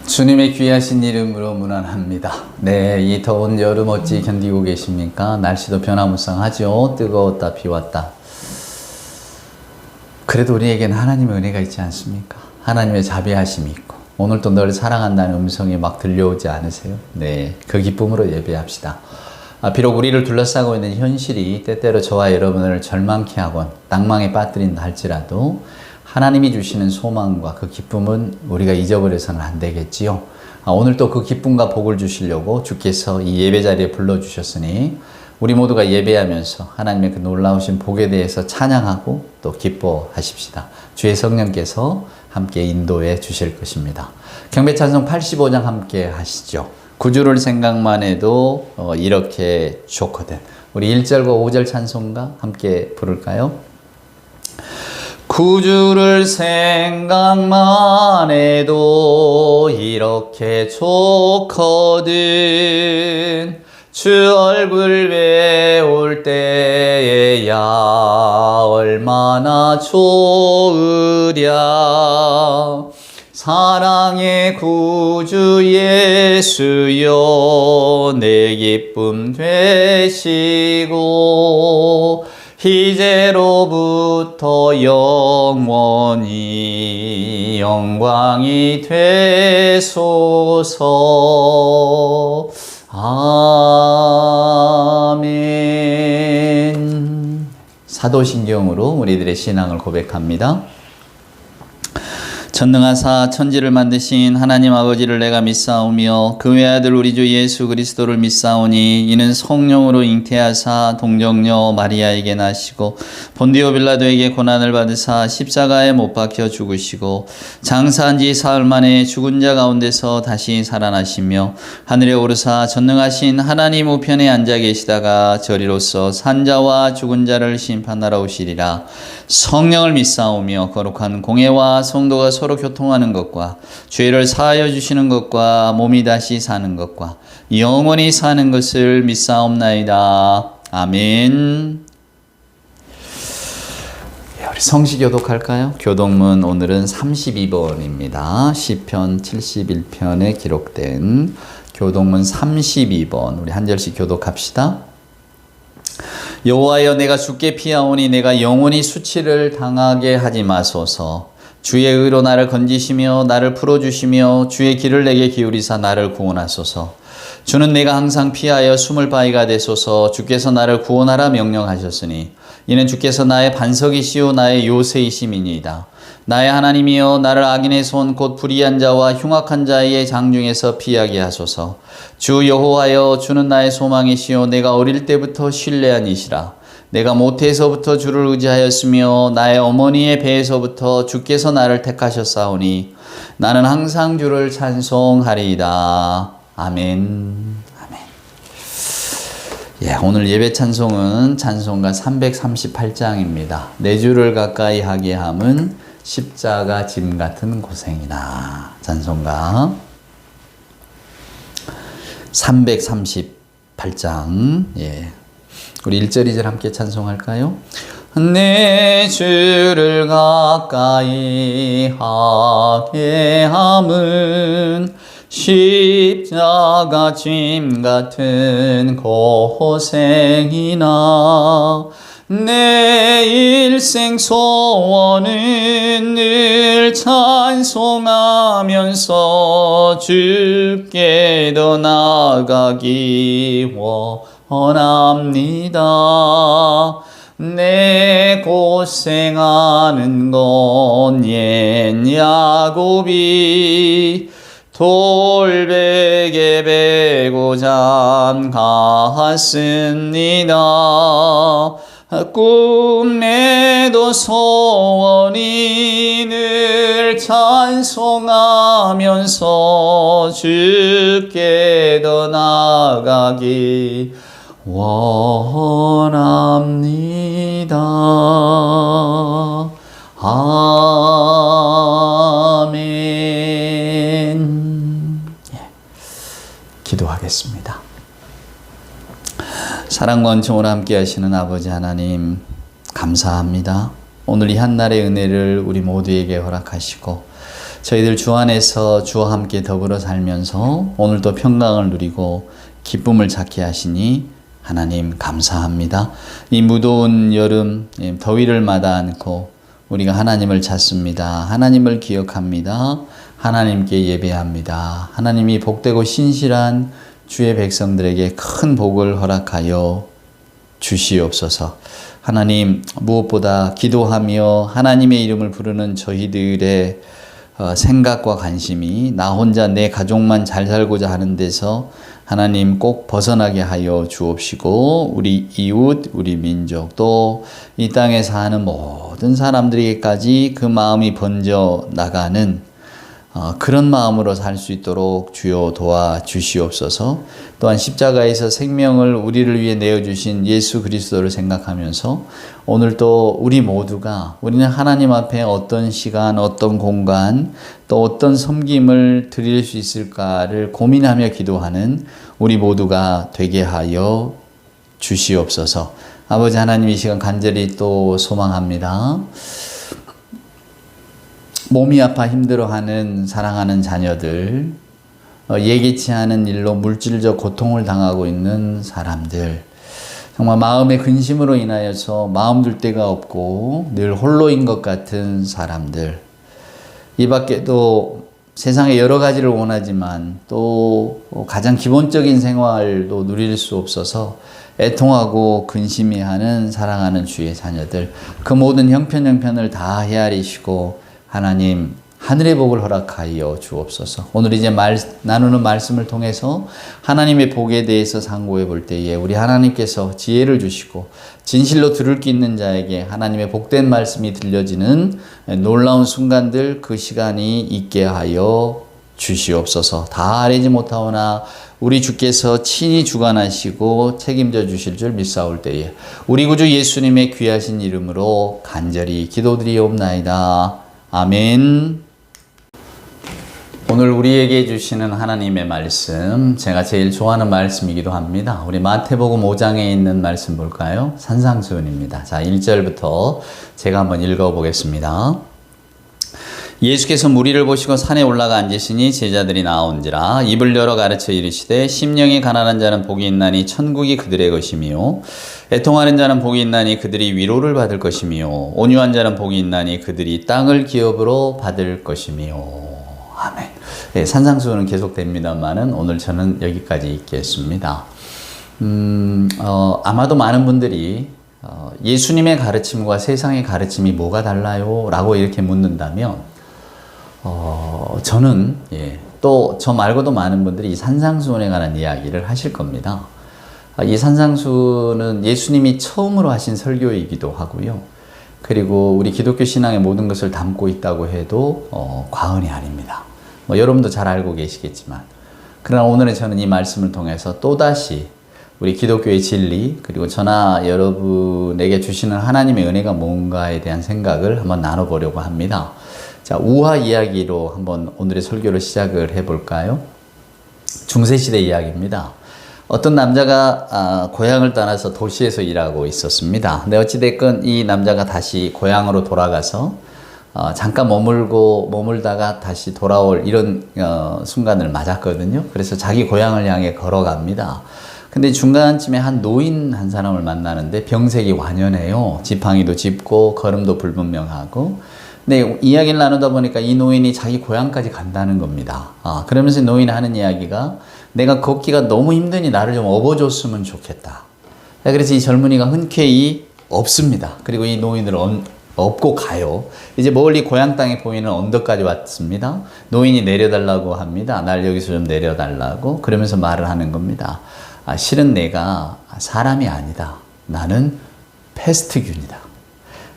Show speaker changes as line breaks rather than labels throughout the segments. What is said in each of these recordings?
주님의 귀하신 이름으로 문안합니다. 네, 이 더운 여름 어찌 견디고 계십니까? 날씨도 변화무쌍하죠. 뜨거웠다 비왔다. 그래도 우리에게는 하나님의 은혜가 있지 않습니까? 하나님의 자비하심이 있고 오늘도 널 사랑한다는 음성이 막 들려오지 않으세요? 네, 그 기쁨으로 예배합시다. 비록 우리를 둘러싸고 있는 현실이 때때로 저와 여러분을 절망케 하곤 낭망에 빠뜨린다 할지라도 하나님이 주시는 소망과 그 기쁨은 우리가 잊어버려서는 안 되겠지요. 오늘 또 그 기쁨과 복을 주시려고 주께서 이 예배 자리에 불러주셨으니 우리 모두가 예배하면서 하나님의 그 놀라우신 복에 대해서 찬양하고 또 기뻐하십시다. 주의 성령께서 함께 인도해 주실 것입니다. 경배찬송 85장 함께 하시죠. 구주를 생각만 해도 이렇게 좋거든. 우리 1절과 5절 찬송가 함께 부를까요? 구주를 생각만 해도 이렇게 좋거든. 주 얼굴 배울 때에야 얼마나 좋으랴. 사랑의 구주 예수여 내 기쁨 되시고 이제로부터 영원히 영광이 되소서. 아멘. 사도신경으로 우리들의 신앙을 고백합니다. 전능하사 천지를 만드신 하나님 아버지를 내가 믿사오며 그 외아들 우리 주 예수 그리스도를 믿사오니 이는 성령으로 잉태하사 동정녀 마리아에게 나시고 본디오 빌라도에게 고난을 받으사 십자가에 못 박혀 죽으시고 장사한 지 사흘 만에 죽은 자 가운데서 다시 살아나시며 하늘에 오르사 전능하신 하나님 우편에 앉아 계시다가 저리로서 산자와 죽은 자를 심판하러 오시리라. 성령을 믿사오며 거룩한 공회와 성도가 서로 교통하는 것과 죄를 사하여 주시는 것과 몸이 다시 사는 것과 영원히 사는 것을 믿사옵나이다. 아멘. 우리 성시 교독할까요? 교독문 오늘은 32번입니다. 시편 71편에 기록된 교독문 32번. 우리 한 절씩 교독합시다. 여호와여 내가 주께 피하오니 내가 영원히 수치를 당하게 하지 마소서. 주의 의로 나를 건지시며 나를 풀어주시며 주의 길을 내게 기울이사 나를 구원하소서. 주는 내가 항상 피하여 숨을 바위가 되소서. 주께서 나를 구원하라 명령하셨으니 이는 주께서 나의 반석이시오 나의 요새이심이니이다. 나의 하나님이여 나를 악인의 손 곧 불의한 자와 흉악한 자의 장중에서 피하게 하소서. 주 여호와여 주는 나의 소망이시오 내가 어릴 때부터 신뢰한 이시라. 내가 모태에서부터 주를 의지하였으며 나의 어머니의 배에서부터 주께서 나를 택하셨사오니 나는 항상 주를 찬송하리이다. 아멘. 아멘. 오늘 예배 찬송은 찬송가 338장입니다. 내 주를 가까이 하게 함은 십자가 짐 같은 고생이나. 찬송가 338장. 우리 1절 2절 함께 찬송할까요? 내 주를 가까이 하게 함은 십자가 짐 같은 고생이나 내 일생 소원은 늘 찬송하면서 주께 더 나아가기 원합니다. 내 고생하는 건 옛 야곱이 돌베개 베고 잠갔습니다. 꿈에도 소원이 늘 찬송하면서 주께 더 나아가기 원합니다. 아멘. 기도하겠습니다. 사랑과 은총으로 함께 하시는 아버지 하나님 감사합니다. 오늘 이 한날의 은혜를 우리 모두에게 허락하시고 저희들 주 안에서 주와 함께 더불어 살면서 오늘도 평강을 누리고 기쁨을 찾게 하시니 하나님 감사합니다. 이 무더운 여름 더위를 마다 않고 우리가 하나님을 찾습니다. 하나님을 기억합니다. 하나님께 예배합니다. 하나님이 복되고 신실한 주의 백성들에게 큰 복을 허락하여 주시옵소서. 하나님, 무엇보다 기도하며 하나님의 이름을 부르는 저희들의 생각과 관심이 나 혼자 내 가족만 잘 살고자 하는 데서 하나님 꼭 벗어나게 하여 주옵시고 우리 이웃, 우리 민족 또 이 땅에 사는 모든 사람들에게까지 그 마음이 번져 나가는 그런 마음으로 살 수 있도록 주여 도와주시옵소서. 또한 십자가에서 생명을 우리를 위해 내어주신 예수 그리스도를 생각하면서 오늘 또 우리 모두가 우리는 하나님 앞에 어떤 시간, 어떤 공간, 또 어떤 섬김을 드릴 수 있을까를 고민하며 기도하는 우리 모두가 되게 하여 주시옵소서. 아버지 하나님, 이 시간 간절히 또 소망합니다. 몸이 아파 힘들어하는 사랑하는 자녀들, 예기치 않은 일로 물질적 고통을 당하고 있는 사람들, 정말 마음의 근심으로 인하여서 마음 둘 데가 없고 늘 홀로인 것 같은 사람들, 이 밖에도 세상에 여러 가지를 원하지만 또 가장 기본적인 생활도 누릴 수 없어서 애통하고 근심해하는 사랑하는 주의 자녀들, 그 모든 형편을 다 헤아리시고 하나님 하늘의 복을 허락하여 주옵소서. 오늘 이제 나누는 말씀을 통해서 하나님의 복에 대해서 상고해 볼 때에 우리 하나님께서 지혜를 주시고 진실로 들을 게 있는 자에게 하나님의 복된 말씀이 들려지는 놀라운 순간들, 그 시간이 있게 하여 주시옵소서. 다 알지 못하오나 우리 주께서 친히 주관하시고 책임져 주실 줄 믿사올 때에 우리 구주 예수님의 귀하신 이름으로 간절히 기도드리옵나이다. 아멘. 오늘 우리에게 주시는 하나님의 말씀, 제가 제일 좋아하는 말씀이기도 합니다. 우리 마태복음 5장에 있는 말씀 볼까요? 산상수훈입니다. 자, 1절부터 제가 한번 읽어보겠습니다. 예수께서 무리를 보시고 산에 올라가 앉으시니 제자들이 나온지라 입을 열어 가르쳐 이르시되 심령이 가난한 자는 복이 있나니 천국이 그들의 것이며 애통하는 자는 복이 있나니 그들이 위로를 받을 것이며 온유한 자는 복이 있나니 그들이 땅을 기업으로 받을 것이며. 아멘. 네, 산상수훈은 계속됩니다만은 오늘 저는 여기까지 읽겠습니다. 아마도 많은 분들이 예수님의 가르침과 세상의 가르침이 뭐가 달라요? 라고 이렇게 묻는다면 저는 또 저 말고도 많은 분들이 이 산상수훈에 관한 이야기를 하실 겁니다. 이 산상수훈은 예수님이 처음으로 하신 설교이기도 하고요. 그리고 우리 기독교 신앙의 모든 것을 담고 있다고 해도 과언이 아닙니다. 여러분도 잘 알고 계시겠지만, 그러나 오늘은 저는 이 말씀을 통해서 또다시 우리 기독교의 진리, 그리고 저나 여러분에게 주시는 하나님의 은혜가 뭔가에 대한 생각을 한번 나눠보려고 합니다. 자, 우화 이야기로 한번 오늘의 설교를 시작을 해볼까요? 중세시대 이야기입니다. 어떤 남자가 고향을 떠나서 도시에서 일하고 있었습니다. 근데 어찌됐건 이 남자가 다시 고향으로 돌아가서 잠깐 머물다가 다시 돌아올 이런 순간을 맞았거든요. 그래서 자기 고향을 향해 걸어갑니다. 근데 중간쯤에 한 노인 한 사람을 만나는데 병색이 완연해요. 지팡이도 짚고 걸음도 불분명하고. 근데 이야기를 나누다 보니까 이 노인이 자기 고향까지 간다는 겁니다. 그러면서 노인이 하는 이야기가 내가 걷기가 너무 힘드니 나를 좀 업어줬으면 좋겠다. 그래서 이 젊은이가 흔쾌히 업습니다. 그리고 이 노인을 업고 가요. 이제 멀리 고향 땅에 보이는 언덕까지 왔습니다. 노인이 내려달라고 합니다. 날 여기서 좀 내려달라고. 그러면서 말을 하는 겁니다. 실은 내가 사람이 아니다. 나는 패스트균이다.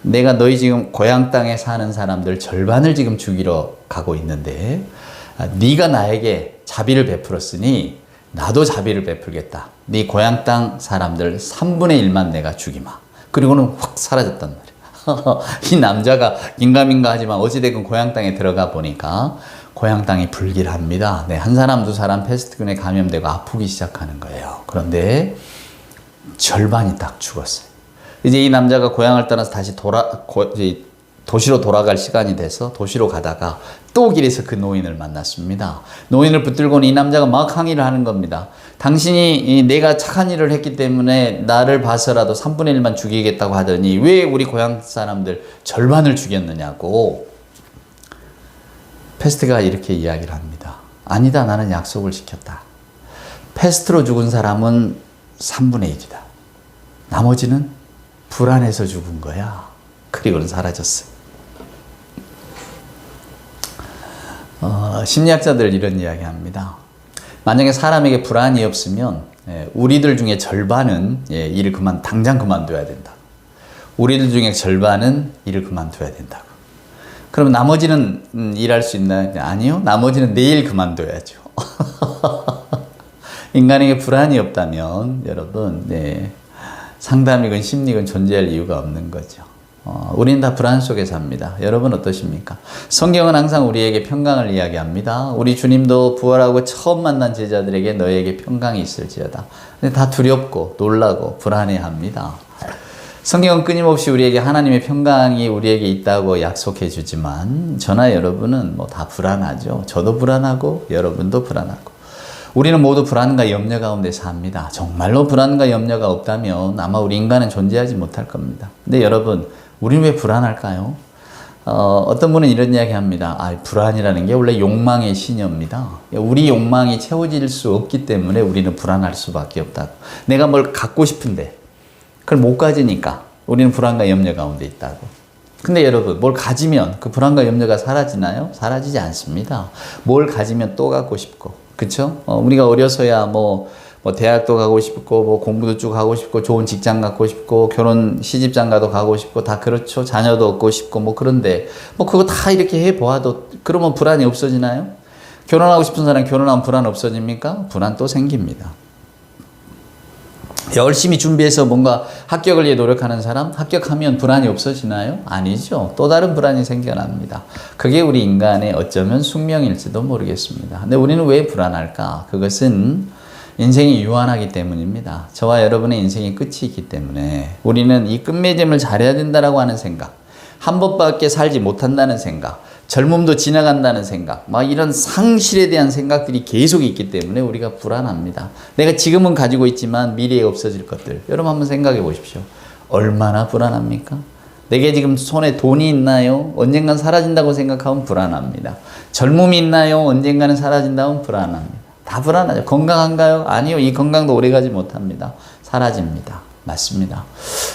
내가 너희 지금 고향 땅에 사는 사람들 절반을 지금 죽이러 가고 있는데 네가 나에게 자비를 베풀었으니 나도 자비를 베풀겠다. 네 고향 땅 사람들 3분의 1만 내가 죽이마. 그리고는 확 사라졌단 말이야. 이 남자가 긴가민가 하지만 어찌됐건 고향 땅에 들어가 보니까 고향 땅이 불길합니다. 네, 한 사람 두 사람 패스트균에 감염되고 아프기 시작하는 거예요. 그런데 절반이 딱 죽었어요. 이제 이 남자가 고향을 떠나서 다시 이제 도시로 돌아갈 시간이 돼서 도시로 가다가 또 길에서 그 노인을 만났습니다. 노인을 붙들고는 이 남자가 막 항의를 하는 겁니다. 당신이 내가 착한 일을 했기 때문에 나를 봐서라도 3분의 1만 죽이겠다고 하더니 왜 우리 고향 사람들 절반을 죽였느냐고. 페스트가 이렇게 이야기를 합니다. 아니다, 나는 약속을 지켰다. 페스트로 죽은 사람은 3분의 1이다. 나머지는 불안해서 죽은 거야. 그리고는 사라졌어요. 심리학자들 이런 이야기 합니다. 만약에 사람에게 불안이 없으면 우리들 중에 절반은 일을 당장 그만둬야 된다. 우리들 중에 절반은 일을 그만둬야 된다고. 그럼 나머지는 일할 수 있나요? 아니요. 나머지는 내일 그만둬야죠. 인간에게 불안이 없다면 여러분 상담이건 심리건 존재할 이유가 없는 거죠. 우리는 다 불안 속에 삽니다. 여러분 어떠십니까? 성경은 항상 우리에게 평강을 이야기합니다. 우리 주님도 부활하고 처음 만난 제자들에게 너에게 평강이 있을지어다. 근데 다 두렵고 놀라고 불안해합니다. 성경은 끊임없이 우리에게 하나님의 평강이 우리에게 있다고 약속해 주지만 저나 여러분은 다 불안하죠. 저도 불안하고 여러분도 불안하고 우리는 모두 불안과 염려 가운데 삽니다. 정말로 불안과 염려가 없다면 아마 우리 인간은 존재하지 못할 겁니다. 근데 여러분, 우리는 왜 불안할까요? 어떤 분은 이런 이야기 합니다. 불안이라는 게 원래 욕망의 신여입니다. 우리 욕망이 채워질 수 없기 때문에 우리는 불안할 수밖에 없다고. 내가 뭘 갖고 싶은데 그걸 못 가지니까 우리는 불안과 염려 가운데 있다고. 근데 여러분, 뭘 가지면 그 불안과 염려가 사라지나요? 사라지지 않습니다. 뭘 가지면 또 갖고 싶고, 그쵸? 우리가 어려서야 대학도 가고 싶고, 공부도 쭉 하고 싶고, 좋은 직장 갖고 싶고, 결혼 시집장가도 가고 싶고, 다 그렇죠. 자녀도 얻고 싶고, 그런데, 그거 다 이렇게 해 보아도, 그러면 불안이 없어지나요? 결혼하고 싶은 사람 결혼하면 불안 없어집니까? 불안 또 생깁니다. 열심히 준비해서 뭔가 합격을 위해 노력하는 사람, 합격하면 불안이 없어지나요? 아니죠. 또 다른 불안이 생겨납니다. 그게 우리 인간의 어쩌면 숙명일지도 모르겠습니다. 근데 우리는 왜 불안할까? 그것은 인생이 유한하기 때문입니다. 저와 여러분의 인생이 끝이 있기 때문에 우리는 이 끝맺음을 잘해야 된다라고 하는 생각, 한 번밖에 살지 못한다는 생각, 젊음도 지나간다는 생각, 이런 상실에 대한 생각들이 계속 있기 때문에 우리가 불안합니다. 내가 지금은 가지고 있지만 미래에 없어질 것들, 여러분 한번 생각해 보십시오. 얼마나 불안합니까? 내게 지금 손에 돈이 있나요? 언젠간 사라진다고 생각하면 불안합니다. 젊음이 있나요? 언젠가는 사라진다면 불안합니다. 다 불안하죠. 건강한가요? 아니요. 이 건강도 오래가지 못합니다. 사라집니다. 맞습니다.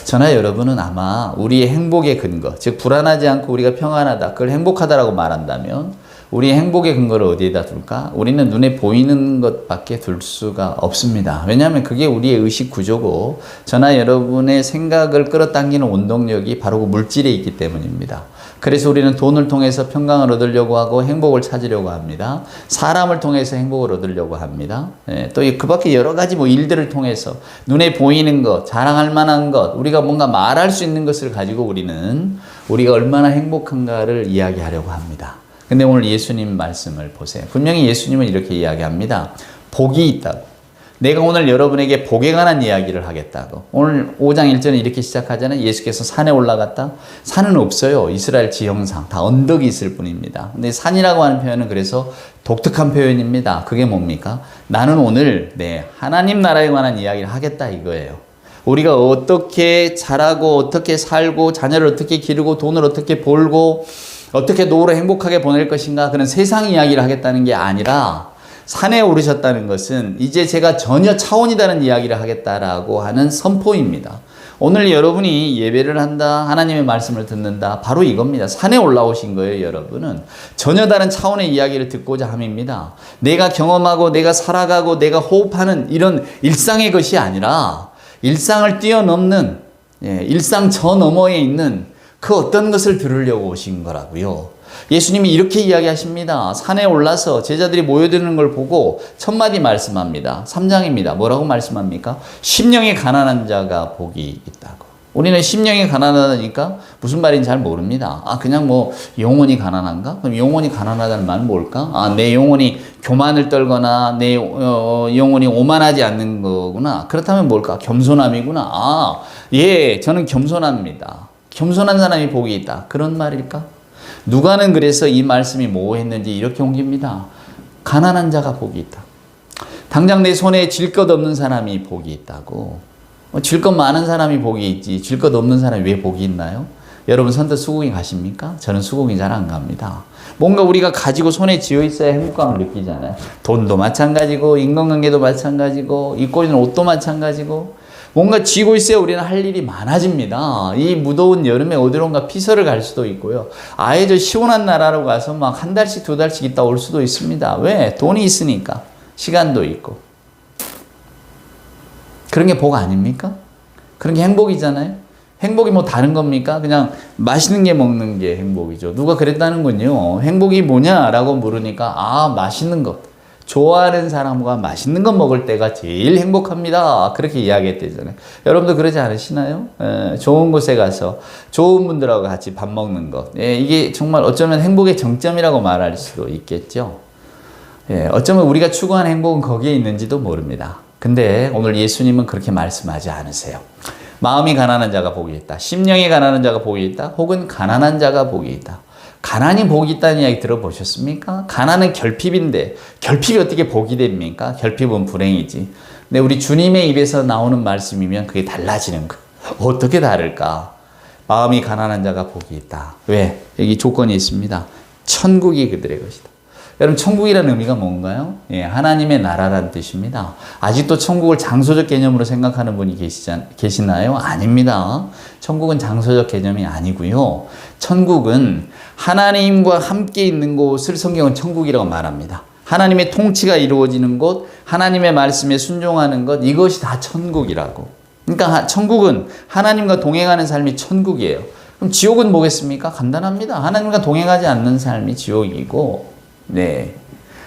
저나 여러분은 아마 우리의 행복의 근거, 즉 불안하지 않고 우리가 평안하다, 그걸 행복하다라고 말한다면 우리의 행복의 근거를 어디에다 둘까? 우리는 눈에 보이는 것밖에 둘 수가 없습니다. 왜냐하면 그게 우리의 의식 구조고 저나 여러분의 생각을 끌어당기는 원동력이 바로 그 물질에 있기 때문입니다. 그래서 우리는 돈을 통해서 평강을 얻으려고 하고 행복을 찾으려고 합니다. 사람을 통해서 행복을 얻으려고 합니다. 또 그 밖에 여러 가지 일들을 통해서 눈에 보이는 것, 자랑할 만한 것, 우리가 뭔가 말할 수 있는 것을 가지고 우리가 얼마나 행복한가를 이야기하려고 합니다. 근데 오늘 예수님 말씀을 보세요. 분명히 예수님은 이렇게 이야기합니다. 복이 있다고. 내가 오늘 여러분에게 복에 관한 이야기를 하겠다고. 오늘 5장 1절은 이렇게 시작하잖아요. 예수께서 산에 올라갔다. 산은 없어요. 이스라엘 지형상 다 언덕이 있을 뿐입니다. 근데 산이라고 하는 표현은 그래서 독특한 표현입니다. 그게 뭡니까? 나는 오늘 하나님 나라에 관한 이야기를 하겠다 이거예요. 우리가 어떻게 자라고 어떻게 살고 자녀를 어떻게 기르고 돈을 어떻게 벌고 어떻게 노후를 행복하게 보낼 것인가, 그런 세상 이야기를 하겠다는 게 아니라 산에 오르셨다는 것은 이제 제가 전혀 차원이 다른 이야기를 하겠다라고 하는 선포입니다. 오늘 여러분이 예배를 한다, 하나님의 말씀을 듣는다, 바로 이겁니다. 산에 올라오신 거예요. 여러분은 전혀 다른 차원의 이야기를 듣고자 함입니다. 내가 경험하고 내가 살아가고 내가 호흡하는 이런 일상의 것이 아니라 일상을 뛰어넘는, 일상 저 너머에 있는 그 어떤 것을 들으려고 오신 거라고요. 예수님이 이렇게 이야기하십니다. 산에 올라서 제자들이 모여드는 걸 보고 첫 마디 말씀합니다. 3장입니다. 뭐라고 말씀합니까? 심령이 가난한 자가 복이 있다고. 우리는 심령이 가난하다니까 무슨 말인지 잘 모릅니다. 그냥 뭐 영혼이 가난한가? 그럼 영혼이 가난하다는 말은 뭘까? 내 영혼이 교만을 떨거나 내 영혼이 오만하지 않는 거구나. 그렇다면 뭘까? 겸손함이구나. 예, 저는 겸손합니다. 겸손한 사람이 복이 있다. 그런 말일까? 누가는 그래서 이 말씀이 뭐 했는지 이렇게 옮깁니다. 가난한 자가 복이 있다. 당장 내 손에 질 것 없는 사람이 복이 있다고. 질 것 많은 사람이 복이 있지 질 것 없는 사람이 왜 복이 있나요? 여러분 선뜻 수국이 가십니까? 저는 수국이 잘 안 갑니다. 뭔가 우리가 가지고 손에 쥐어 있어야 행복감을 느끼잖아요. 돈도 마찬가지고 인간관계도 마찬가지고 입고 있는 옷도 마찬가지고 뭔가 쥐고 있어야 우리는 할 일이 많아집니다. 이 무더운 여름에 어디론가 피서를 갈 수도 있고요. 아예 저 시원한 나라로 가서 막 한 달씩 두 달씩 있다 올 수도 있습니다. 왜? 돈이 있으니까. 시간도 있고. 그런 게 복 아닙니까? 그런 게 행복이잖아요. 행복이 뭐 다른 겁니까? 그냥 맛있는 게 먹는 게 행복이죠. 누가 그랬다는군요. 행복이 뭐냐라고 물으니까 맛있는 것. 좋아하는 사람과 맛있는 것 먹을 때가 제일 행복합니다. 그렇게 이야기했대잖아요. 여러분도 그러지 않으시나요? 좋은 곳에 가서 좋은 분들하고 같이 밥 먹는 것. 이게 정말 어쩌면 행복의 정점이라고 말할 수도 있겠죠. 어쩌면 우리가 추구하는 행복은 거기에 있는지도 모릅니다. 근데 오늘 예수님은 그렇게 말씀하지 않으세요. 마음이 가난한 자가 복이 있다. 심령이 가난한 자가 복이 있다. 혹은 가난한 자가 복이 있다. 가난이 복이 있다는 이야기 들어보셨습니까? 가난은 결핍인데 결핍이 어떻게 복이 됩니까? 결핍은 불행이지. 근데 우리 주님의 입에서 나오는 말씀이면 그게 달라지는 거. 어떻게 다를까? 마음이 가난한 자가 복이 있다. 왜? 여기 조건이 있습니다. 천국이 그들의 것이다. 여러분 천국이라는 의미가 뭔가요? 하나님의 나라라는 뜻입니다. 아직도 천국을 장소적 개념으로 생각하는 분이 계시나요? 아닙니다. 천국은 장소적 개념이 아니고요. 천국은 하나님과 함께 있는 곳을 성경은 천국이라고 말합니다. 하나님의 통치가 이루어지는 곳, 하나님의 말씀에 순종하는 것, 이것이 다 천국이라고. 그러니까 천국은 하나님과 동행하는 삶이 천국이에요. 그럼 지옥은 뭐겠습니까? 간단합니다. 하나님과 동행하지 않는 삶이 지옥이고,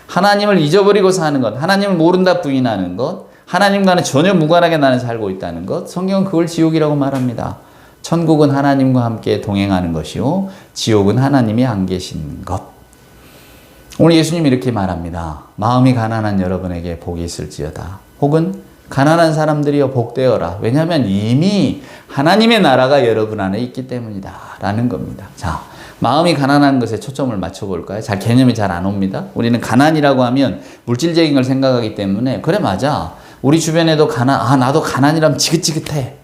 하나님을 잊어버리고 사는 것, 하나님을 모른다 부인하는 것, 하나님과는 전혀 무관하게 나는 살고 있다는 것, 성경은 그걸 지옥이라고 말합니다. 천국은 하나님과 함께 동행하는 것이요, 지옥은 하나님이 안 계신 것. 오늘 예수님이 이렇게 말합니다. 마음이 가난한 여러분에게 복이 있을지어다. 혹은 가난한 사람들이여 복되어라. 왜냐하면 이미 하나님의 나라가 여러분 안에 있기 때문이다 라는 겁니다. 자, 마음이 가난한 것에 초점을 맞춰볼까요? 개념이 잘 안 옵니다. 우리는 가난이라고 하면 물질적인 걸 생각하기 때문에 그래 맞아. 우리 주변에도 나도 가난이라면 지긋지긋해.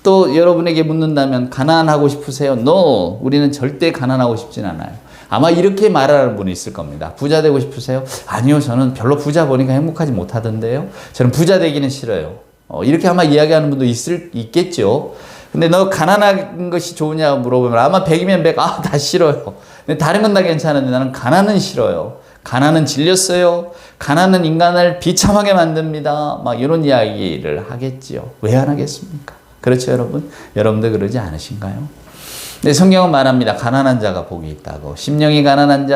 또 여러분에게 묻는다면 가난하고 싶으세요? No. 우리는 절대 가난하고 싶진 않아요. 아마 이렇게 말하는 분이 있을 겁니다. 부자 되고 싶으세요? 아니요. 저는 별로 부자 보니까 행복하지 못하던데요. 저는 부자 되기는 싫어요. 이렇게 아마 이야기하는 분도 있겠죠. 근데 너 가난한 것이 좋으냐고 물어보면 아마 100이면 100, 다 싫어요. 근데 다른 건 다 괜찮은데 나는 가난은 싫어요. 가난은 질렸어요. 가난은 인간을 비참하게 만듭니다. 막 이런 이야기를 하겠지요. 왜 안 하겠습니까? 그렇죠, 여러분? 여러분도 그러지 않으신가요? 근데 성경은 말합니다. 가난한 자가 복이 있다고. 심령이 가난한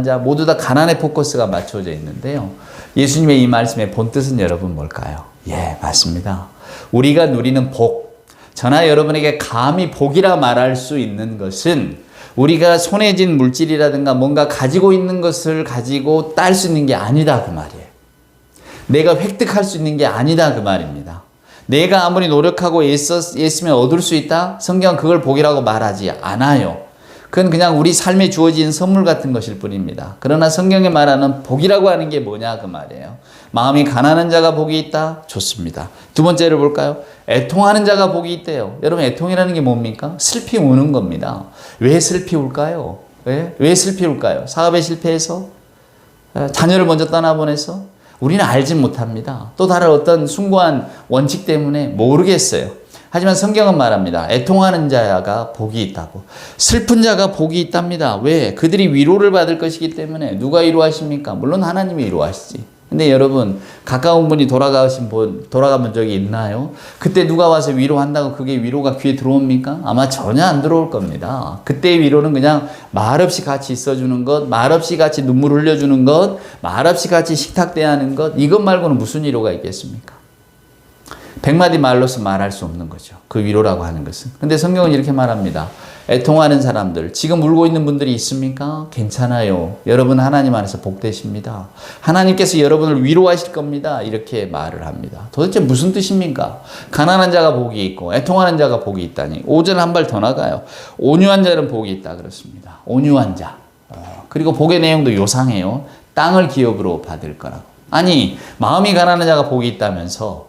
자 모두 다 가난의 포커스가 맞춰져 있는데요. 예수님의 이 말씀의 본뜻은 여러분 뭘까요? 맞습니다. 우리가 누리는 복. 저나 여러분에게 감히 복이라 말할 수 있는 것은 우리가 손에 쥔 물질이라든가 뭔가 가지고 있는 것을 가지고 딸 수 있는 게 아니다 그 말이에요. 내가 획득할 수 있는 게 아니다 그 말입니다. 내가 아무리 노력하고 애쓰면 얻을 수 있다? 성경은 그걸 복이라고 말하지 않아요. 그건 그냥 우리 삶에 주어진 선물 같은 것일 뿐입니다. 그러나 성경이 말하는 복이라고 하는 게 뭐냐 그 말이에요. 마음이 가난한 자가 복이 있다? 좋습니다. 두 번째를 볼까요? 애통하는 자가 복이 있대요. 여러분 애통이라는 게 뭡니까? 슬피 우는 겁니다. 왜 슬피 울까요? 왜 슬피 울까요? 사업에 실패해서? 자녀를 먼저 떠나보내서? 우리는 알지 못합니다. 또 다른 어떤 숭고한 원칙 때문에 모르겠어요. 하지만 성경은 말합니다. 애통하는 자가 복이 있다고. 슬픈 자가 복이 있답니다. 왜? 그들이 위로를 받을 것이기 때문에. 누가 위로하십니까? 물론 하나님이 위로하시지. 근데 여러분 가까운 분이 돌아가본 적이 있나요? 그때 누가 와서 위로한다고 그게 위로가 귀에 들어옵니까? 아마 전혀 안 들어올 겁니다. 그때의 위로는 그냥 말없이 같이 있어주는 것, 말없이 같이 눈물 흘려주는 것, 말없이 같이 식탁 대하는 것, 이것 말고는 무슨 위로가 있겠습니까? 100마디 말로서 말할 수 없는 거죠. 그 위로라고 하는 것은. 근데 성경은 이렇게 말합니다. 애통하는 사람들, 지금 울고 있는 분들이 있습니까? 괜찮아요. 여러분 하나님 안에서 복되십니다. 하나님께서 여러분을 위로하실 겁니다. 이렇게 말을 합니다. 도대체 무슨 뜻입니까? 가난한 자가 복이 있고 애통하는 자가 복이 있다니. 5절 한 발 더 나가요. 온유한 자는 복이 있다 그렇습니다. 온유한 자. 그리고 복의 내용도 요상해요. 땅을 기업으로 받을 거라고. 아니, 마음이 가난한 자가 복이 있다면서,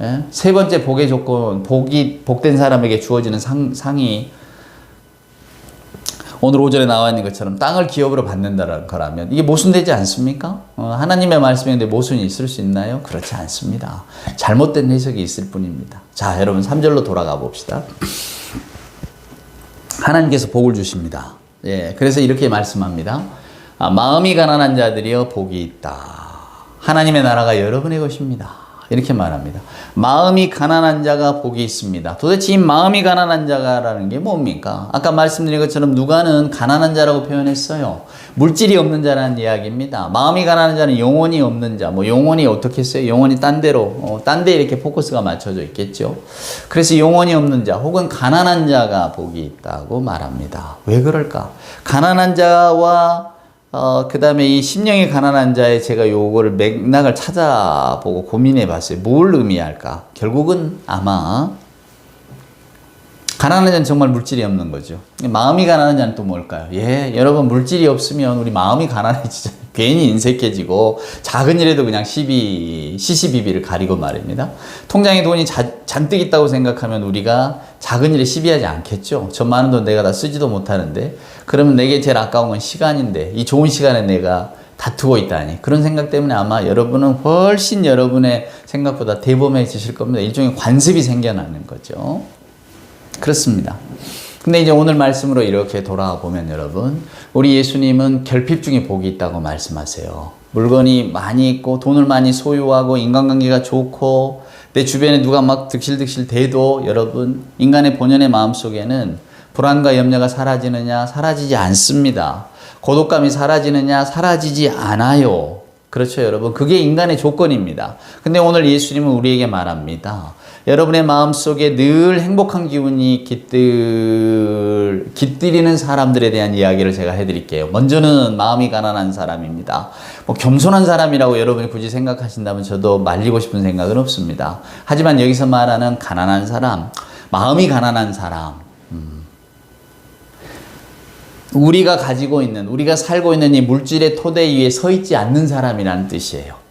예? 세 번째 복의 조건, 복된 사람에게 주어지는 상이 오늘 오전에 나와 있는 것처럼 땅을 기업으로 받는다는 거라면 이게 모순되지 않습니까? 하나님의 말씀인데 모순이 있을 수 있나요? 그렇지 않습니다. 잘못된 해석이 있을 뿐입니다. 자, 여러분 3절로 돌아가 봅시다. 하나님께서 복을 주십니다. 예, 그래서 이렇게 말씀합니다. 마음이 가난한 자들이여 복이 있다. 하나님의 나라가 여러분의 것입니다. 이렇게 말합니다. 마음이 가난한 자가 복이 있습니다. 도대체 이 마음이 가난한 자가라는 게 뭡니까? 아까 말씀드린 것처럼 누가는 가난한 자라고 표현했어요. 물질이 없는 자라는 이야기입니다. 마음이 가난한 자는 영혼이 없는 자. 뭐 영혼이 어떻게 했어요? 영혼이 딴 데로, 딴 데 이렇게 포커스가 맞춰져 있겠죠. 그래서 영혼이 없는 자 혹은 가난한 자가 복이 있다고 말합니다. 왜 그럴까? 가난한 자와 그 다음에 이 심령이 가난한 자의 제가 요거를 맥락을 찾아보고 고민해 봤어요. 뭘 의미할까? 결국은 아마 가난한 자는 정말 물질이 없는 거죠. 마음이 가난한 자는 또 뭘까요? 예, 여러분 물질이 없으면 우리 마음이 가난해지잖아요. 괜히 인색해지고 작은 일에도 그냥 시시비비를 가리고 말입니다. 통장에 돈이 잔뜩 있다고 생각하면 우리가 작은 일에 시비하지 않겠죠. 저 많은 돈 내가 다 쓰지도 못하는데 그러면 내게 제일 아까운 건 시간인데 이 좋은 시간에 내가 다투고 있다니 그런 생각 때문에 아마 여러분은 훨씬 여러분의 생각보다 대범해지실 겁니다. 일종의 관습이 생겨나는 거죠. 그렇습니다. 근데 이제 오늘 말씀으로 이렇게 돌아와 보면 여러분, 우리 예수님은 결핍 중에 복이 있다고 말씀하세요. 물건이 많이 있고 돈을 많이 소유하고 인간관계가 좋고 내 주변에 누가 막 득실득실 대도 여러분, 인간의 본연의 마음속에는 불안과 염려가 사라지느냐? 사라지지 않습니다. 고독감이 사라지느냐? 사라지지 않아요. 그렇죠, 여러분. 그게 인간의 조건입니다. 근데 오늘 예수님은 우리에게 말합니다. 여러분의 마음속에 늘 행복한 기운이 깃들이는 사람들에 대한 이야기를 제가 해드릴게요. 먼저는 마음이 가난한 사람입니다. 뭐 겸손한 사람이라고 여러분이 굳이 생각하신다면 저도 말리고 싶은 생각은 없습니다. 하지만 여기서 말하는 가난한 사람, 마음이 가난한 사람, 우리가 가지고 있는, 우리가 살고 있는 이 물질의 토대 위에 서 있지 않는 사람이라는 뜻이에요.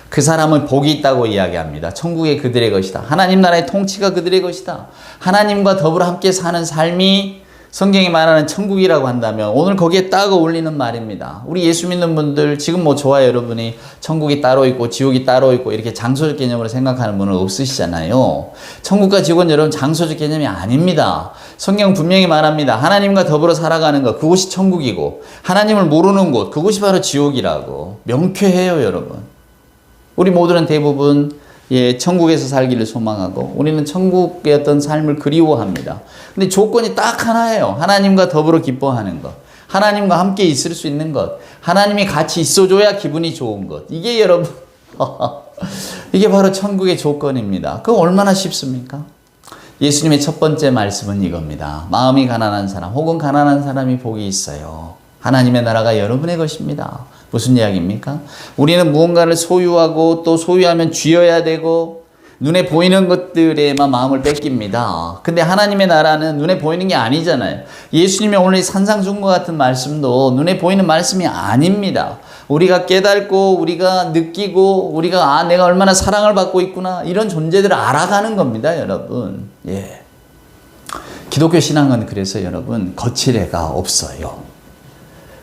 그 사람은 복이 있다고 이야기합니다. 천국이 그들의 것이다. 하나님 나라의 통치가 그들의 것이다. 하나님과 더불어 함께 사는 삶이 성경이 말하는 천국이라고 한다면 오늘 거기에 딱 어울리는 말입니다. 우리 예수 믿는 분들 지금 뭐 저와 여러분이 천국이 따로 있고 지옥이 따로 있고 이렇게 장소적 개념으로 생각하는 분은 없으시잖아요. 천국과 지옥은 여러분 장소적 개념이 아닙니다. 성경 분명히 말합니다. 하나님과 더불어 살아가는 것, 그곳이 천국이고 하나님을 모르는 곳, 그곳이 바로 지옥이라고 명쾌해요, 여러분. 우리 모두는 대부분 천국에서 살기를 소망하고 우리는 천국의 어떤 삶을 그리워합니다. 근데 조건이 딱 하나예요. 하나님과 더불어 기뻐하는 것. 하나님과 함께 있을 수 있는 것. 하나님이 같이 있어줘야 기분이 좋은 것. 이게 여러분 이게 바로 천국의 조건입니다. 그거 얼마나 쉽습니까? 예수님의 첫 번째 말씀은 이겁니다. 마음이 가난한 사람 혹은 가난한 사람이 복이 있어요. 하나님의 나라가 여러분의 것입니다. 무슨 이야기입니까? 우리는 무언가를 소유하고 또 소유하면 쥐어야 되고 눈에 보이는 것들에만 마음을 뺏깁니다. 근데 하나님의 나라는 눈에 보이는 게 아니잖아요. 예수님의 오늘 산상수훈과 같은 말씀도 눈에 보이는 말씀이 아닙니다. 우리가 깨닫고 우리가 느끼고 우리가 내가 얼마나 사랑을 받고 있구나 이런 존재들을 알아가는 겁니다, 여러분. 예. 기독교 신앙은 그래서 여러분 거칠애가 없어요.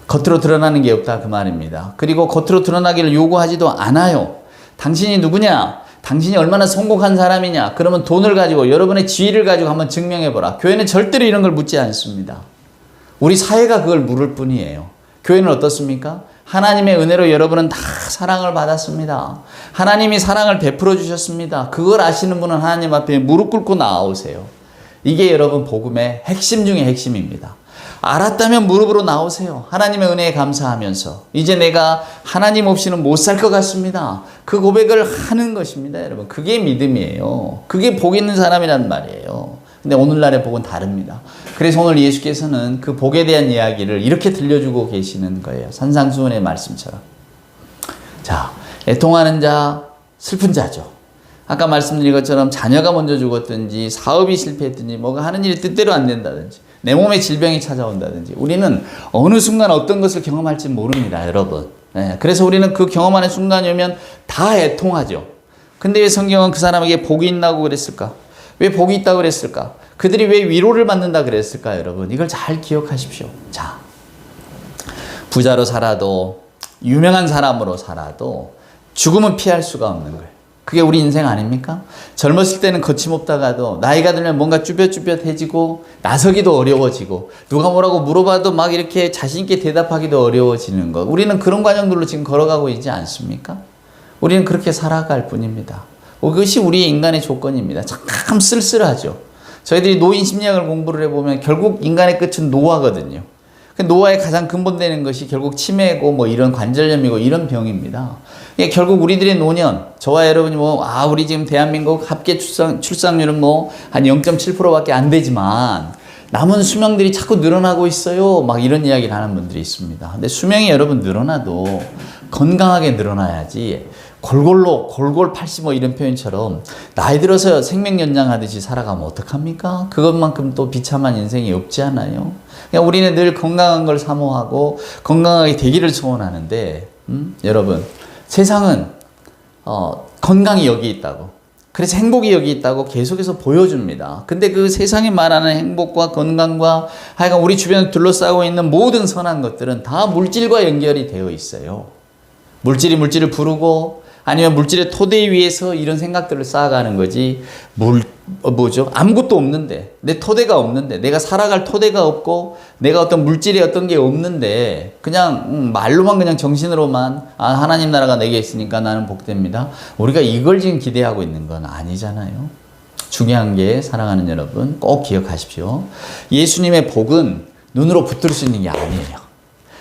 겉으로 드러나는 게 없다 그 말입니다. 그리고 겉으로 드러나기를 요구하지도 않아요. 당신이 누구냐? 당신이 얼마나 성공한 사람이냐? 그러면 돈을 가지고 여러분의 지위를 가지고 한번 증명해보라. 교회는 절대로 이런 걸 묻지 않습니다. 우리 사회가 그걸 물을 뿐이에요. 교회는 어떻습니까? 하나님의 은혜로 여러분은 다 사랑을 받았습니다. 하나님이 사랑을 베풀어 주셨습니다. 그걸 아시는 분은 하나님 앞에 무릎 꿇고 나아오세요. 이게 여러분 복음의 핵심 중에 핵심입니다. 알았다면 무릎으로 나오세요. 하나님의 은혜에 감사하면서 이제 내가 하나님 없이는 못 살 것 같습니다. 그 고백을 하는 것입니다, 여러분. 그게 믿음이에요. 그게 복 있는 사람이란 말이에요. 근데 오늘날의 복은 다릅니다. 그래서 오늘 예수께서는 그 복에 대한 이야기를 이렇게 들려주고 계시는 거예요. 산상수훈의 말씀처럼. 자, 애통하는 자, 슬픈 자죠. 아까 말씀드린 것처럼 자녀가 먼저 죽었든지 사업이 실패했든지 뭐가 하는 일이 뜻대로 안 된다든지 내 몸에 질병이 찾아온다든지 우리는 어느 순간 어떤 것을 경험할지 모릅니다, 여러분. 네, 그래서 우리는 그 경험하는 순간이 오면 다 애통하죠. 근데 왜 성경은 그 사람에게 복이 있다고 그랬을까? 왜 복이 있다고 그랬을까? 그들이 왜 위로를 받는다 그랬을까, 여러분? 이걸 잘 기억하십시오. 자, 부자로 살아도 유명한 사람으로 살아도 죽음은 피할 수가 없는 거예요. 그게 우리 인생 아닙니까? 젊었을 때는 거침없다가도 나이가 들면 뭔가 쭈뼛쭈뼛해지고 나서기도 어려워지고 누가 뭐라고 물어봐도 막 이렇게 자신있게 대답하기도 어려워지는 것. 우리는 그런 과정들로 지금 걸어가고 있지 않습니까? 우리는 그렇게 살아갈 뿐입니다. 그것이 우리의 인간의 조건입니다. 참 쓸쓸하죠. 저희들이 노인 심리학을 공부를 해보면 결국 인간의 끝은 노화거든요. 노화의 가장 근본되는 것이 결국 치매고 뭐 이런 관절염이고 이런 병입니다. 결국 우리들의 노년, 저와 여러분이 우리 지금 대한민국 합계 출산율은 한 0.7%밖에 안 되지만 남은 수명들이 자꾸 늘어나고 있어요. 막 이런 이야기를 하는 분들이 있습니다. 근데 수명이 여러분 늘어나도 건강하게 늘어나야지 골골 80 이런 표현처럼 나이 들어서 생명 연장하듯이 살아가면 어떡합니까? 그것만큼 또 비참한 인생이 없지 않아요? 그냥 우리는 늘 건강한 걸 사모하고 건강하게 되기를 소원하는데 여러분 세상은 건강이 여기 있다고 그래서 행복이 여기 있다고 계속해서 보여줍니다. 근데 그 세상이 말하는 행복과 건강과 하여간 우리 주변을 둘러싸고 있는 모든 선한 것들은 다 물질과 연결이 되어 있어요. 물질이 물질을 부르고 아니면 물질의 토대 위에서 이런 생각들을 쌓아가는 거지 아무것도 없는데 내 토대가 없는데 내가 살아갈 토대가 없고 내가 어떤 물질이 어떤 게 없는데 그냥 말로만 그냥 정신으로만 하나님 나라가 내게 있으니까 나는 복됩니다. 우리가 이걸 지금 기대하고 있는 건 아니잖아요. 중요한 게 사랑하는 여러분 꼭 기억하십시오. 예수님의 복은 눈으로 붙들 수 있는 게 아니에요.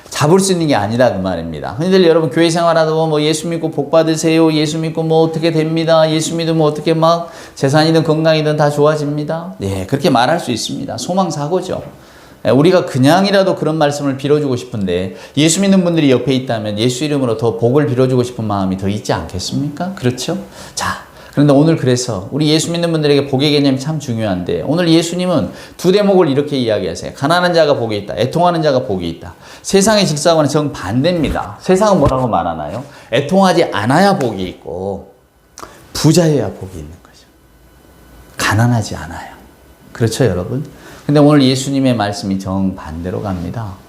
잡을 수 있는 게 아니라 그 말입니다. 흔히들 여러분 교회 생활하다 예수 믿고 복 받으세요. 예수 믿고 어떻게 됩니다. 예수 믿으면 어떻게 막 재산이든 건강이든 다 좋아집니다. 예, 그렇게 말할 수 있습니다. 소망사고죠. 우리가 그냥이라도 그런 말씀을 빌어주고 싶은데 예수 믿는 분들이 옆에 있다면 예수 이름으로 더 복을 빌어주고 싶은 마음이 더 있지 않겠습니까? 그렇죠? 자, 그런데 오늘 그래서 우리 예수 믿는 분들에게 복의 개념이 참 중요한데 오늘 예수님은 두 대목을 이렇게 이야기하세요. 가난한 자가 복이 있다. 애통하는 자가 복이 있다. 세상의 질서와는 정반대입니다. 세상은 뭐라고 말하나요? 애통하지 않아야 복이 있고 부자여야 복이 있는 거죠. 가난하지 않아요. 그렇죠, 여러분? 근데 오늘 예수님의 말씀이 정반대로 갑니다.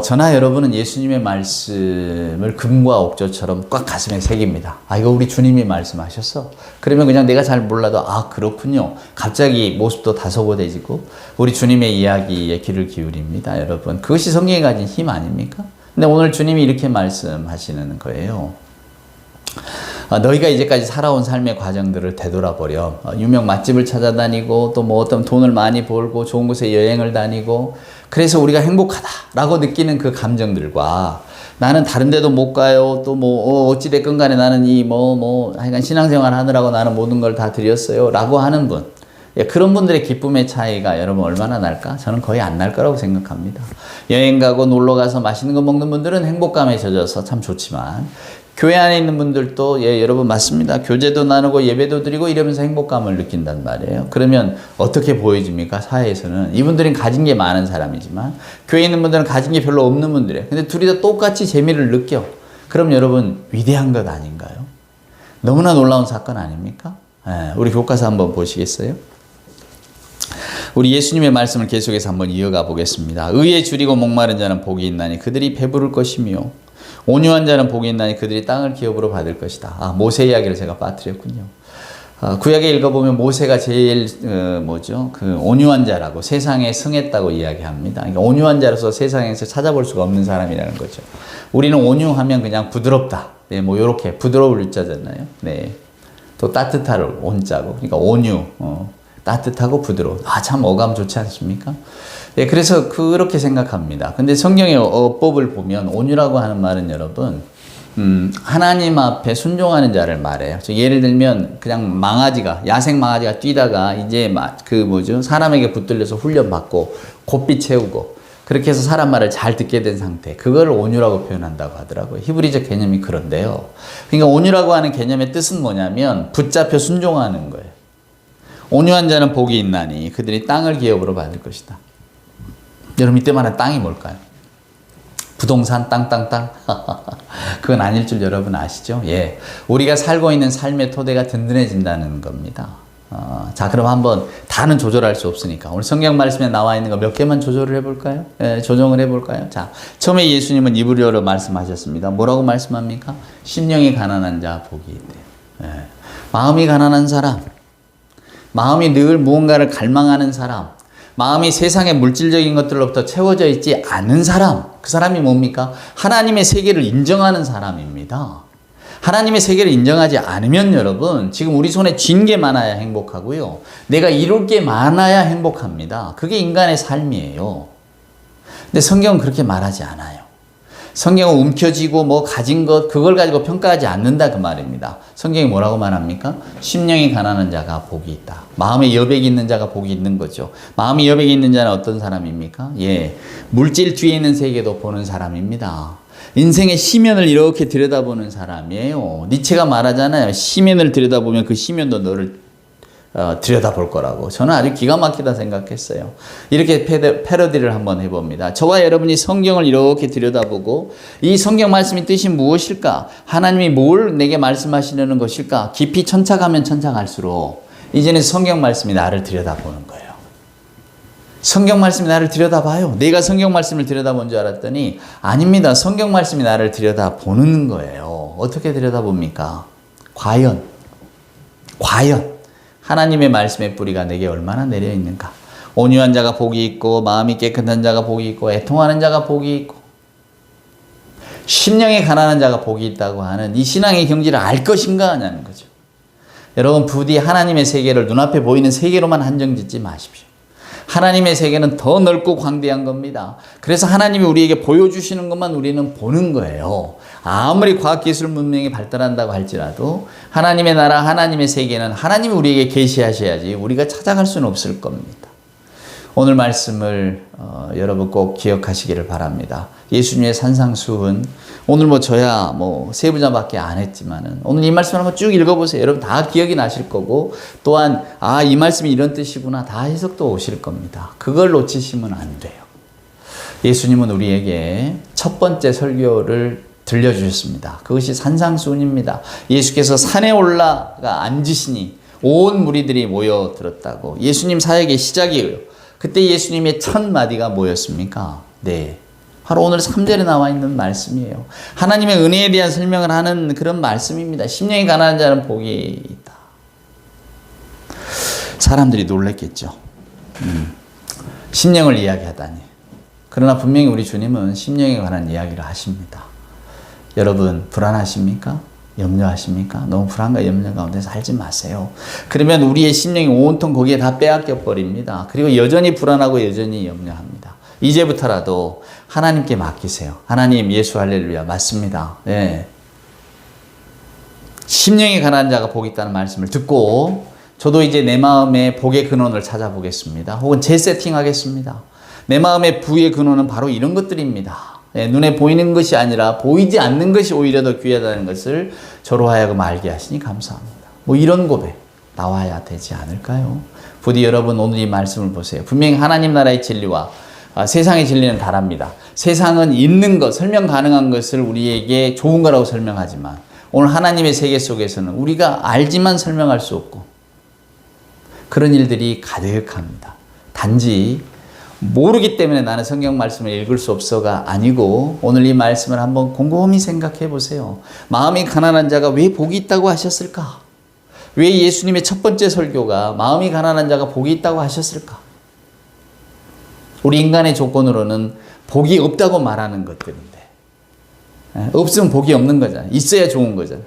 저나 여러분은 예수님의 말씀을 금과 옥조처럼 꽉 가슴에 새깁니다. 이거 우리 주님이 말씀하셨어. 그러면 그냥 내가 잘 몰라도 그렇군요. 갑자기 모습도 다소곳해지고 우리 주님의 이야기에 귀를 기울입니다, 여러분. 그것이 성경이 가진 힘 아닙니까? 근데 오늘 주님이 이렇게 말씀하시는 거예요. 너희가 이제까지 살아온 삶의 과정들을 되돌아보렴. 유명 맛집을 찾아다니고 또 어떤 돈을 많이 벌고 좋은 곳에 여행을 다니고 그래서 우리가 행복하다라고 느끼는 그 감정들과 나는 다른 데도 못 가요. 또 어찌됐건 간에 나는 하여간 신앙생활 하느라고 나는 모든 걸 다 드렸어요. 라고 하는 분. 그런 분들의 기쁨의 차이가 여러분 얼마나 날까? 저는 거의 안 날 거라고 생각합니다. 여행 가고 놀러 가서 맛있는 거 먹는 분들은 행복감에 젖어서 참 좋지만 교회 안에 있는 분들도 여러분 맞습니다. 교제도 나누고 예배도 드리고 이러면서 행복감을 느낀단 말이에요. 그러면 어떻게 보여집니까? 사회에서는 이분들은 가진 게 많은 사람이지만 교회에 있는 분들은 가진 게 별로 없는 분들이에요. 근데 둘이 다 똑같이 재미를 느껴. 그럼 여러분 위대한 것 아닌가요? 너무나 놀라운 사건 아닙니까? 우리 교과서 한번 보시겠어요? 우리 예수님의 말씀을 계속해서 한번 이어가 보겠습니다. 의에 줄이고 목마른 자는 복이 있나니 그들이 배부를 것이며 온유한 자는 복이 있나니 그들이 땅을 기업으로 받을 것이다. 모세 이야기를 제가 빠뜨렸군요. 구약에 읽어보면 모세가 제일 그 온유한 자라고 세상에 승했다고 이야기합니다. 그러니까 온유한 자로서 세상에서 찾아볼 수가 없는 사람이라는 거죠. 우리는 온유하면 그냥 부드럽다. 네, 요렇게 부드러울 유자잖아요. 네. 또 따뜻할 온자고. 그러니까 온유. 따뜻하고 부드러운. 참 어감 좋지 않습니까? 예, 그래서 그렇게 생각합니다. 근데 성경의 어법을 보면 온유라고 하는 말은 여러분, 하나님 앞에 순종하는 자를 말해요. 예를 들면 그냥 야생 망아지가 뛰다가 이제 사람에게 붙들려서 훈련받고 고삐 채우고 그렇게 해서 사람 말을 잘 듣게 된 상태. 그걸 온유라고 표현한다고 하더라고요. 히브리적 개념이 그런데요. 그러니까 온유라고 하는 개념의 뜻은 뭐냐면 붙잡혀 순종하는 거예요. 온유한 자는 복이 있나니 그들이 땅을 기업으로 받을 것이다. 여러분 이때 말하는 땅이 뭘까요? 부동산 땅. 그건 아닐 줄 여러분 아시죠? 예. 우리가 살고 있는 삶의 토대가 든든해진다는 겁니다. 자, 그럼 한번 다는 조절할 수 없으니까 오늘 성경 말씀에 나와 있는 거 몇 개만 조절을 해볼까요? 예, 조정을 해볼까요? 자, 처음에 예수님은 이브리어로 말씀하셨습니다. 뭐라고 말씀합니까? 심령이 가난한 자 복이 있대요. 예. 마음이 가난한 사람, 마음이 늘 무언가를 갈망하는 사람, 마음이 세상의 물질적인 것들로부터 채워져 있지 않은 사람, 그 사람이 뭡니까? 하나님의 세계를 인정하는 사람입니다. 하나님의 세계를 인정하지 않으면 여러분, 지금 우리 손에 쥔 게 많아야 행복하고요. 내가 이룰 게 많아야 행복합니다. 그게 인간의 삶이에요. 근데 성경은 그렇게 말하지 않아요. 성경은 움켜쥐고 가진 것, 그걸 가지고 평가하지 않는다 그 말입니다. 성경이 뭐라고 말합니까? 심령이 가난한 자가 복이 있다. 마음에 여백이 있는 자가 복이 있는 거죠. 마음에 여백이 있는 자는 어떤 사람입니까? 예, 물질 뒤에 있는 세계도 보는 사람입니다. 인생의 시면을 이렇게 들여다보는 사람이에요. 니체가 말하잖아요. 시면을 들여다보면 그 시면도 너를 들여다볼 거라고. 저는 아주 기가 막히다 생각했어요. 이렇게 패러디를 한번 해봅니다. 저와 여러분이 성경을 이렇게 들여다보고 이 성경 말씀의 뜻이 무엇일까? 하나님이 뭘 내게 말씀하시려는 것일까? 깊이 천착하면 천착할수록 이제는 성경 말씀이 나를 들여다보는 거예요. 성경 말씀이 나를 들여다봐요. 내가 성경 말씀을 들여다본 줄 알았더니 아닙니다. 성경 말씀이 나를 들여다보는 거예요. 어떻게 들여다봅니까? 과연 하나님의 말씀의 뿌리가 내게 얼마나 내려 있는가? 온유한 자가 복이 있고 마음이 깨끗한 자가 복이 있고 애통하는 자가 복이 있고 심령이 가난한 자가 복이 있다고 하는 이 신앙의 경지를 알 것인가 하냐는 거죠. 여러분 부디 하나님의 세계를 눈앞에 보이는 세계로만 한정짓지 마십시오. 하나님의 세계는 더 넓고 광대한 겁니다. 그래서 하나님이 우리에게 보여주시는 것만 우리는 보는 거예요. 아무리 과학기술 문명이 발달한다고 할지라도 하나님의 나라, 하나님의 세계는 하나님이 우리에게 계시하셔야지 우리가 찾아갈 수는 없을 겁니다. 오늘 말씀을 여러분 꼭 기억하시기를 바랍니다. 예수님의 산상수훈, 오늘 저야 세부자밖에 안 했지만은 오늘 이 말씀을 한번 쭉 읽어보세요. 여러분 다 기억이 나실 거고 또한 이 말씀이 이런 뜻이구나 다 해석도 오실 겁니다. 그걸 놓치시면 안 돼요. 예수님은 우리에게 첫 번째 설교를 들려주셨습니다. 그것이 산상수훈입니다. 예수께서 산에 올라가 앉으시니 온 무리들이 모여들었다고. 예수님 사역의 시작이에요. 그때 예수님의 첫 마디가 뭐였습니까? 네, 바로 오늘 3절에 나와 있는 말씀이에요. 하나님의 은혜에 대한 설명을 하는 그런 말씀입니다. 심령이 가난한 자는 복이 있다. 사람들이 놀랬겠죠. 심령을 이야기하다니. 그러나 분명히 우리 주님은 심령에 관한 이야기를 하십니다. 여러분 불안하십니까? 염려하십니까? 너무 불안과 염려 가운데 살지 마세요. 그러면 우리의 심령이 온통 거기에 다 빼앗겨 버립니다. 그리고 여전히 불안하고 여전히 염려합니다. 이제부터라도 하나님께 맡기세요. 하나님, 예수 할렐루야, 맞습니다. 네. 심령이 가난한 자가 복이 있다는 말씀을 듣고 저도 이제 내 마음의 복의 근원을 찾아보겠습니다. 혹은 재세팅하겠습니다. 내 마음의 부의 근원은 바로 이런 것들입니다. 네, 눈에 보이는 것이 아니라 보이지 않는 것이 오히려 더 귀하다는 것을 저로 하여금 알게 하시니 감사합니다. 이런 고백 나와야 되지 않을까요? 부디 여러분 오늘 이 말씀을 보세요. 분명히 하나님 나라의 진리와 세상의 진리는 다릅니다. 세상은 있는 것, 설명 가능한 것을 우리에게 좋은 거라고 설명하지만 오늘 하나님의 세계 속에서는 우리가 알지만 설명할 수 없고 그런 일들이 가득합니다. 단지 모르기 때문에 나는 성경 말씀을 읽을 수 없어가 아니고 오늘 이 말씀을 한번 곰곰이 생각해 보세요. 마음이 가난한 자가 왜 복이 있다고 하셨을까? 왜 예수님의 첫 번째 설교가 마음이 가난한 자가 복이 있다고 하셨을까? 우리 인간의 조건으로는 복이 없다고 말하는 것들인데 없으면 복이 없는 거잖아요. 있어야 좋은 거잖아요.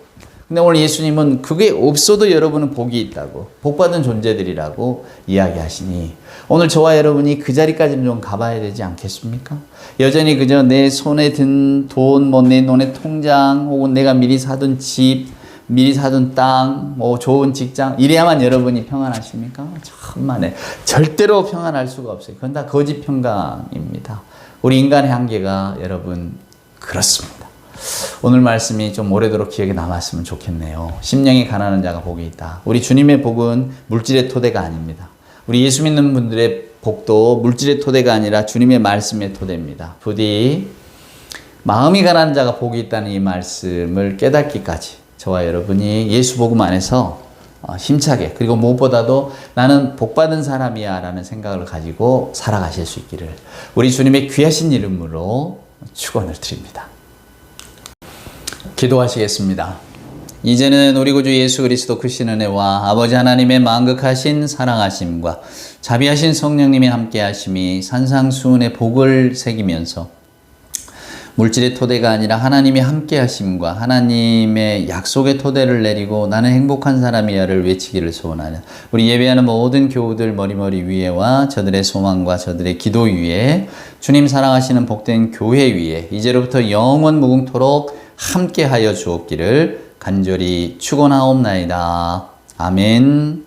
근데 오늘 예수님은 그게 없어도 여러분은 복이 있다고, 복받은 존재들이라고 이야기하시니 오늘 저와 여러분이 그 자리까지는 좀 가봐야 되지 않겠습니까? 여전히 그저 내 손에 든 돈, 뭐 내 눈에 통장, 혹은 내가 미리 사둔 집, 미리 사둔 땅, 뭐 좋은 직장, 이래야만 여러분이 평안하십니까? 천만에. 절대로 평안할 수가 없어요. 그건 다 거짓 평강입니다. 우리 인간의 한계가 여러분 그렇습니다. 오늘 말씀이 좀 오래도록 기억에 남았으면 좋겠네요. 심령이 가난한 자가 복이 있다. 우리 주님의 복은 물질의 토대가 아닙니다. 우리 예수 믿는 분들의 복도 물질의 토대가 아니라 주님의 말씀의 토대입니다. 부디 마음이 가난한 자가 복이 있다는 이 말씀을 깨닫기까지 저와 여러분이 예수 복음 안에서 힘차게, 그리고 무엇보다도 나는 복받은 사람이야 라는 생각을 가지고 살아가실 수 있기를 우리 주님의 귀하신 이름으로 축원을 드립니다. 기도하시겠습니다. 이제는 우리 구주 예수 그리스도 크신 은혜와 아버지 하나님의 만극하신 사랑하심과 자비하신 성령님의 함께하심이 산상수훈의 복을 새기면서 물질의 토대가 아니라 하나님의 함께하심과 하나님의 약속의 토대를 내리고 나는 행복한 사람이야를 외치기를 소원하는 우리 예배하는 모든 교우들 머리머리 위에와 저들의 소망과 저들의 기도 위에 주님 사랑하시는 복된 교회 위에 이제로부터 영원 무궁토록 함께하여 주옵기를 간절히 축원하옵나이다. 아멘.